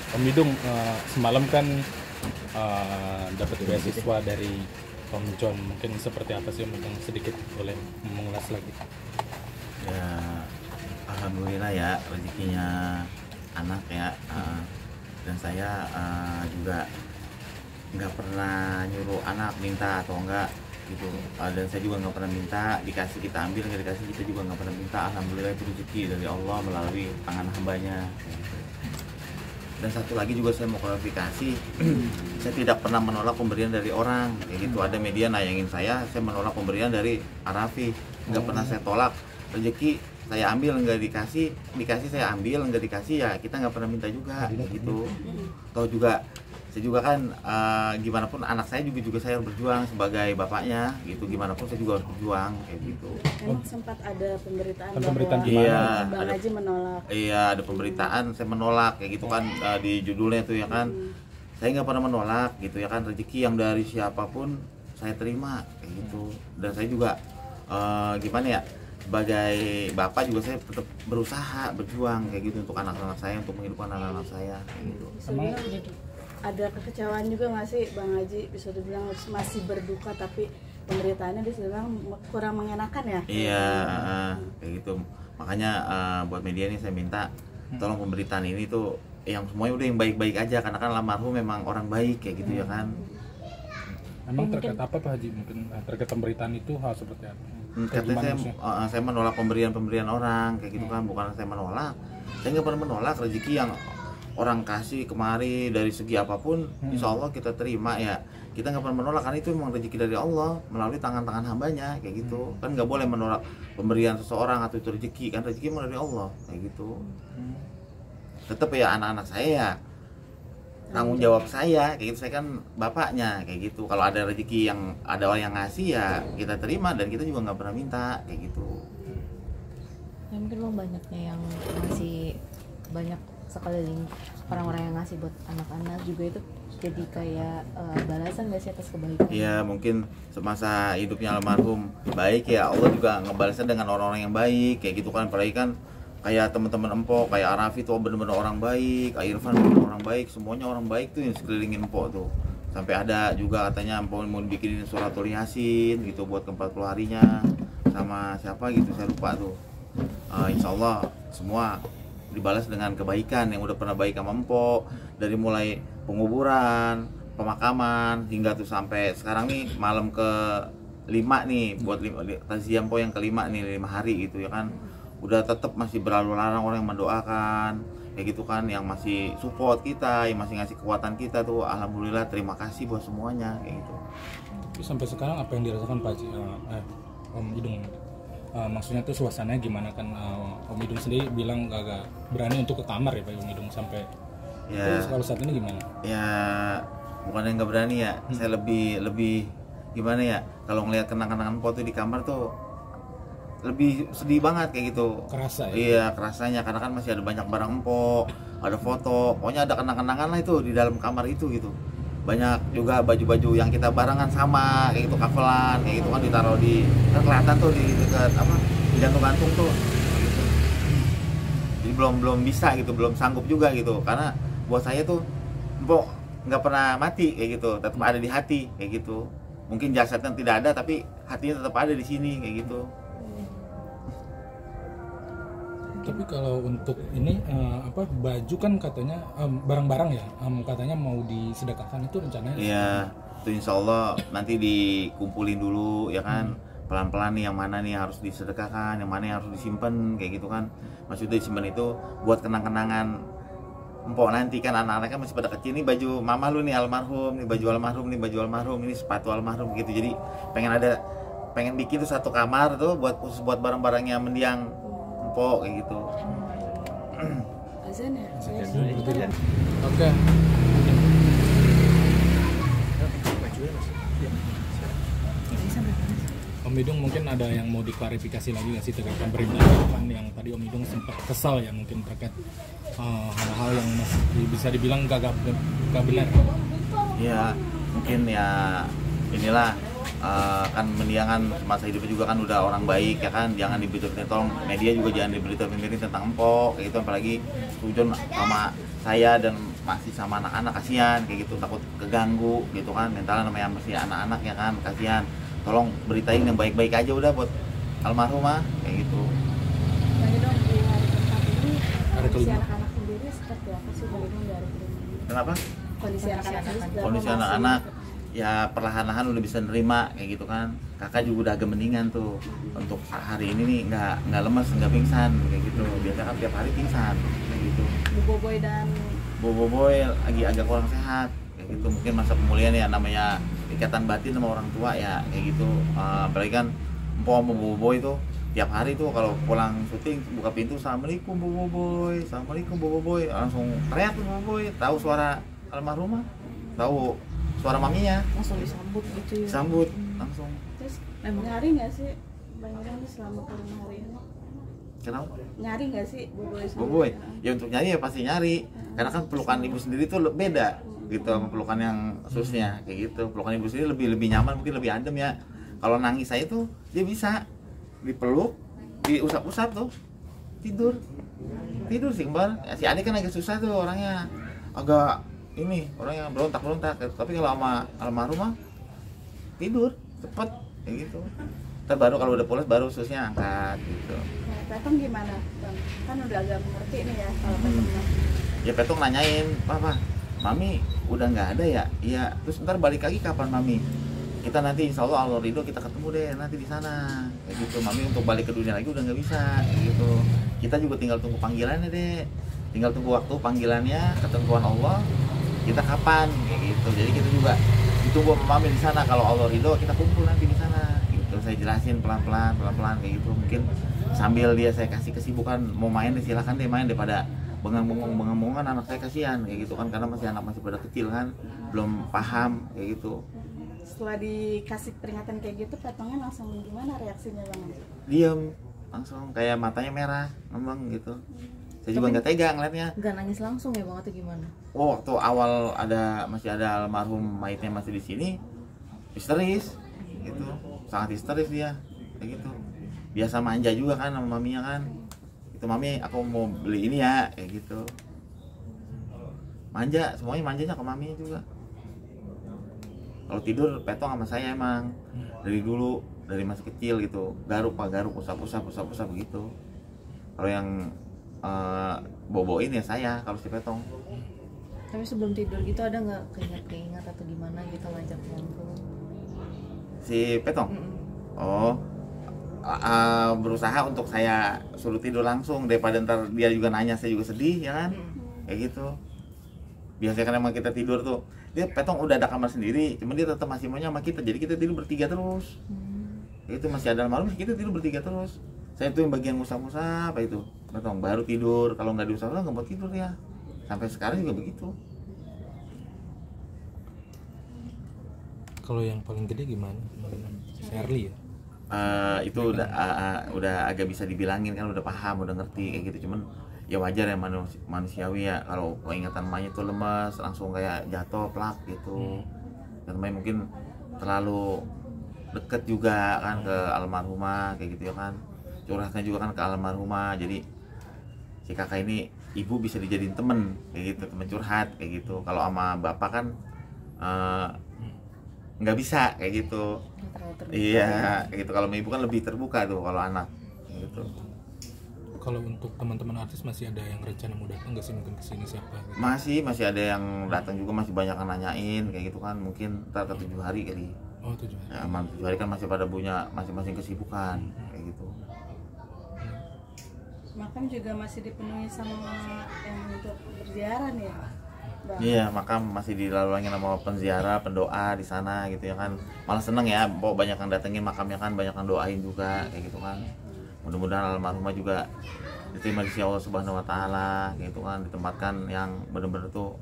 Om Idung, semalam kan dapat beasiswa dari Om John. Mungkin seperti apa sih Om Idung, sedikit boleh mengulas lagi? Ya, alhamdulillah ya rezekinya anak ya. Dan saya juga nggak pernah nyuruh anak minta atau enggak gitu. Dan saya juga nggak pernah minta, dikasih kita ambil, nggak dikasih kita juga nggak pernah minta. Alhamdulillah itu rezeki dari Allah melalui tangan hambanya gitu. Dan satu lagi juga saya mau klarifikasi, saya tidak pernah menolak pemberian dari orang kayak gitu. Ada media nayangin saya menolak pemberian dari Arafi, nggak pernah saya tolak. Rezeki saya ambil, nggak dikasih saya ambil, nggak dikasih ya kita nggak pernah minta juga kayak gitu. Atau juga saya juga kan gimana pun anak saya juga saya harus berjuang sebagai bapaknya gitu, gimana pun saya juga harus berjuang kayak gitu. Emang sempat ada pemberitaan Pemberitaan bahwa gimana? Bang Haji menolak. Iya, ada pemberitaan saya menolak kayak gitu kan, di judulnya tuh ya kan. Saya nggak pernah menolak gitu ya kan, rezeki yang dari siapapun saya terima kayak gitu. Dan saya juga gimana ya, sebagai bapak juga saya tetap berusaha berjuang kayak gitu untuk anak-anak saya, untuk menghidupkan anak-anak saya kayak gitu. Sebenarnya ada kekecewaan juga nggak sih Bang Haji, bisa dibilang masih berduka tapi pemberitaannya bisa dibilang kurang mengenakan ya? Iya, kayak gitu. Makanya buat media nih saya minta tolong pemberitaan ini tuh yang semuanya udah yang baik-baik aja, karena kan almarhum memang orang baik kayak gitu ya kan. Emang terkait apa Pak Haji? Mungkin terkait pemberitaan itu hal seperti apa? Katanya saya menolak pemberian orang kayak gitu kan, bukan saya menolak. Saya nggak pernah menolak rezeki yang orang kasih kemari dari segi apapun, insya Allah kita terima ya. Kita nggak pernah menolak, karena itu memang rezeki dari Allah melalui tangan-tangan hambanya kayak gitu. Kan nggak boleh menolak pemberian seseorang atau itu rezeki, kan rezeki memang dari Allah kayak gitu. Tetap ya anak-anak saya ya tanggung jawab saya kayak gitu, saya kan bapaknya kayak gitu. Kalau ada rezeki yang ada orang yang ngasih ya kita terima, dan kita juga nggak pernah minta kayak gitu. Ya mungkin Bang banyaknya yang ngasih, banyak sekeliling orang-orang yang ngasih buat anak-anak juga, itu jadi kayak balasan gak sih atas kebaikan? Iya, mungkin semasa hidupnya almarhum baik ya, Allah juga ngebalasnya dengan orang-orang yang baik kayak gitu kan. Apalagi kan kayak teman-teman Empok, kayak Arafi tuh bener-bener orang baik, Kak Irfan bener orang baik, semuanya orang baik tuh yang sekelilingin Empok tuh. Sampai ada juga katanya Empok mau bikinin suratul Yasin gitu buat ke-40 harinya, sama siapa gitu saya lupa tuh. Insya Allah semua dibalas dengan kebaikan yang udah pernah baik sama Empok, dari mulai penguburan, pemakaman, hingga tuh sampai sekarang nih malam ke-5 nih, buat takziah Empok yang ke-5 nih, 5 hari gitu ya kan. Udah tetap masih berlalu larang orang yang mendoakan kayak gitu kan, yang masih support kita, yang masih ngasih kekuatan kita tuh. Alhamdulillah, terima kasih buat semuanya kayak gitu. Sampai sekarang apa yang dirasakan Pak Haji, Om Idung? Maksudnya tuh suasananya gimana kan? Om Idung sendiri bilang agak berani untuk ke kamar ya Pak Om Idung, sampai Ya, itu kalau saat ini gimana? ya bukan yang nggak berani ya, saya lebih gimana ya, kalau ngelihat kenang-kenangan foto di kamar tuh lebih sedih banget kayak gitu. Kerasa ya? Iya, kerasanya, karena kan masih ada banyak barang Empok, ada foto, pokoknya ada kenang-kenangan lah itu di dalam kamar itu gitu. Banyak juga baju-baju yang kita barengan sama kayak gitu, kavelan kayak gitu kan, ditaruh di, kan kelihatan tuh di dekat apa, di gantung-gantung tuh gitu. Jadi belum bisa gitu, belum sanggup juga gitu, karena buat saya tuh Empok nggak pernah mati kayak gitu, tetap ada di hati kayak gitu. Mungkin jasadnya tidak ada tapi hatinya tetap ada di sini kayak gitu. Tapi kalau untuk ini baju kan katanya barang-barang ya, katanya mau disedekahkan, itu rencananya? Iya, itu insya Allah nanti dikumpulin dulu ya kan, pelan-pelan nih yang mana nih harus disedekahkan, yang mana yang harus disimpan kayak gitu kan. Maksudnya disimpan itu buat kenang-kenangan Empok nanti kan, anak-anaknya masih pada kecil nih, baju mama lu nih almarhum, nih baju almarhum, nih baju almarhum, ini sepatu almarhum gitu. Jadi pengen bikin tuh satu kamar tuh buat khusus buat barang-barangnya mendiang Empok kayak gitu. Azan ya? Oke. Om Idung mungkin ada yang mau diklarifikasi lagi nggak sih terkait pemerintahan yang tadi Om Idung sempat kesal ya, mungkin terkait hal-hal yang masih bisa dibilang gak benar? Ya mungkin ya inilah, kan mendiangan masa hidupnya juga kan udah orang baik ya kan, jangan diberitakan, tolong media juga jangan diberitakan tentang Empok kayak gitu. Apalagi Sujon sama saya dan masih sama anak-anak, kasihan kayak gitu, takut keganggu gitu kan, mentalnya namanya masih anak-anak ya kan, kasihan. Tolong beritain yang baik-baik aja udah buat almarhumah kayak gitu. Bang Idong di hari keempat ini Hari kondisi kelima. anak-anak sendiri seperti apa sih Bang Idong dari kelima ini? Kenapa? Kondisi anak-anak sendiri seperti apa? Kondisi Masih- anak-anak ya perlahan-lahan udah bisa nerima kayak gitu kan. Kakak juga udah agak mendingan tuh. Untuk hari ini nih nggak lemes, nggak pingsan kayak gitu. Biasanya kan tiap hari pingsan kayak gitu. Bu Boboy dan Boboiboy lagi agak kurang sehat kayak gitu. Mungkin masa pemulihan ya, namanya ikatan batin sama orang tua ya kayak gitu. Apalagi kan Empok sama Boboiboy tuh tiap hari tuh kalau pulang syuting buka pintu, assalamualaikum Boboiboy, assalamualaikum Boboiboy, langsung teriak tuh Boboiboy, tahu suara almarhumah, tahu suara maminya, langsung disambut gitu ya. sambut langsung. terus Emang. nyari nggak sih Bang Idong nih selama kelima hari ini? Kenapa? Nyari nggak sih Boboy sendiri? Boboiboy ya untuk nyari ya pasti nyari, karena kan pelukan ibu sendiri tuh beda gitu sama pelukan yang susnya kayak gitu. Pelukan ibu sendiri lebih nyaman, mungkin lebih adem ya. Kalau nangis saya tuh dia bisa dipeluk, diusap-usap tuh tidur sih kembar. Si adik kan agak susah tuh orangnya, agak ini orangnya berontak. Tapi kalau sama almarhumah tidur cepet kayak gitu. Ntar baru kalau udah pulas baru susnya angkat gitu. Nah, Petong gimana Bang? Kan udah agak mengerti nih ya kalau Petong mah. Ya Petong nanyain, Papa, Mami udah nggak ada ya? Iya. Terus ntar balik lagi kapan Mami? Kita nanti insya Allah ridho kita ketemu deh nanti di sana kayak gitu. Mami untuk balik ke dunia lagi udah nggak bisa kayak gitu. Kita juga tinggal tunggu panggilannya deh, tinggal tunggu waktu panggilannya, ketentuan Allah kita kapan kayak gitu. Jadi kita juga ditunggu sama Mami di sana. Kalau Allah ridho kita kumpul nanti di sana gitu. Saya jelasin pelan-pelan kayak gitu. Mungkin sambil dia saya kasih kesibukan, mau main deh silahkan deh main, daripada bengang-bengang anak saya kasihan kayak gitu kan, karena anak masih pada kecil kan, belum paham kayak gitu. Setelah dikasih peringatan kayak gitu, Petongnya langsung gimana reaksinya Bang? Diem langsung kayak matanya merah ngembang gitu. Saya juga nggak tega ngeliatnya. Nggak nangis langsung ya Bang atau gimana? Oh, waktu awal masih ada almarhum mayitnya masih di sini, histeris gitu, sangat histeris dia kayak gitu. Biasa manja juga kan sama maminya kan, itu Mami aku mau beli ini ya kayak gitu. Manja, semuanya manjanya ke mami juga. Kalau tidur Petong sama saya emang dari dulu, dari masih kecil gitu, garuk usap begitu. Kalau yang boboin ya saya, kalau si Petong. Tapi sebelum tidur gitu ada nggak keinget atau gimana gitu ngajak ngobrol? Si Petong? Oh, berusaha untuk saya suruh tidur langsung, daripada ntar dia juga nanya saya juga sedih ya kan, kayak gitu. Biasanya kan emang kita tidur tuh, dia Petong udah ada kamar sendiri, cuman dia tetap masih maunya sama kita, jadi kita tidur bertiga terus. Itu masih ada malam kita tidur bertiga terus. Saya tuh yang bagian ngusap-ngusap apa itu Petong baru tidur, kalau nggak diusap nggak mau tidur ya. Sampai sekarang juga begitu. Kalau yang paling gede gimana? Shirley ya? Itu udah agak bisa dibilangin kan, udah paham, udah ngerti kayak gitu. Cuman ya wajar ya, manusiawi ya, kalau ingatan emaknya tuh lemas langsung kayak jatuh plak gitu. Dan emaknya mungkin terlalu deket juga kan ke almarhumah kayak gitu ya kan, curhatnya juga kan ke almarhumah. Jadi si kakak ini ibu bisa dijadiin temen kayak gitu, temen curhat kayak gitu. Kalau sama bapak kan nggak bisa kayak gitu. Iya kayak gitu. Kalau sama ibu kan lebih terbuka tuh kalau anak kayak gitu. Kalau untuk teman-teman artis masih ada yang rencana mau datang nggak sih, mungkin kesini siapa gitu? Masih ada yang datang juga, masih banyak yang nanyain kayak gitu kan. Mungkin ntar ke 7 hari kali. Oh 7 hari. Ya, 7 hari kan masih pada punya masing-masing kesibukan kayak gitu. Makam juga masih dipenuhi sama yang untuk berziarah nih ya Bang? Iya, makam masih dilalui sama penziarah, pendoa di sana gitu ya kan. Malah seneng ya, banyak yang datengin makamnya kan, banyak yang doain juga kayak gitu kan. Mudah-mudahan almarhumah juga diterima di sisi Allah Subhanahu wa taala gitu kan, ditempatkan yang benar-benar tuh